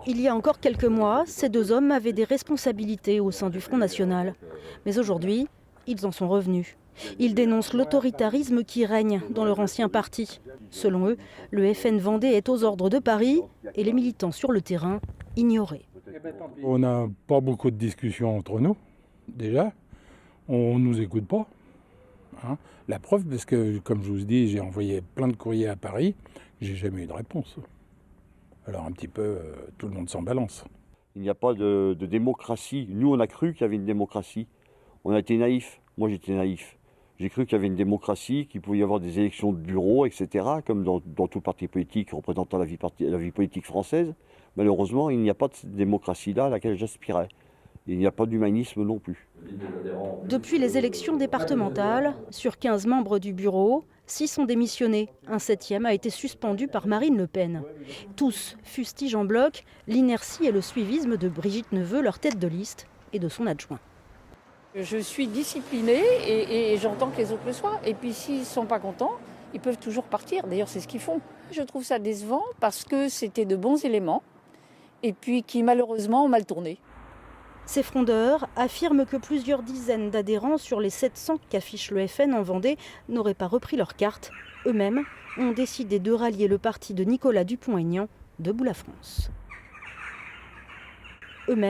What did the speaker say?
Il y a encore quelques mois, ces deux hommes avaient des responsabilités au sein du Front National. Mais aujourd'hui, ils en sont revenus. Ils dénoncent l'autoritarisme qui règne dans leur ancien parti. Selon eux, le FN Vendée est aux ordres de Paris et les militants sur le terrain ignorés. On n'a pas beaucoup de discussions entre nous, déjà. On ne nous écoute pas. La preuve, parce que, comme je vous dis, j'ai envoyé plein de courriers à Paris, j'ai jamais eu de réponse. Alors un petit peu, tout le monde s'en balance. Il n'y a pas de démocratie. Nous, on a cru qu'il y avait une démocratie. On a été naïfs. Moi, j'étais naïf. J'ai cru qu'il y avait une démocratie, qu'il pouvait y avoir des élections de bureau, etc., comme dans tout parti politique représentant la vie politique française. Malheureusement, il n'y a pas de démocratie-là à laquelle j'aspirais. Il n'y a pas d'humanisme non plus. Depuis les élections départementales, sur 15 membres du bureau, 6 ont démissionné. Un 7e a été suspendu par Marine Le Pen. Tous fustigent en bloc l'inertie et le suivisme de Brigitte Neveu, leur tête de liste, et de son adjoint. Je suis disciplinée et j'entends que les autres le soient. Et puis s'ils ne sont pas contents, ils peuvent toujours partir. D'ailleurs, c'est ce qu'ils font. Je trouve ça décevant parce que c'était de bons éléments et puis qui malheureusement ont mal tourné. Ces frondeurs affirment que plusieurs dizaines d'adhérents sur les 700 qu'affiche le FN en Vendée n'auraient pas repris leur carte. Eux-mêmes ont décidé de rallier le parti de Nicolas Dupont-Aignan, Debout la France. Eux-mêmes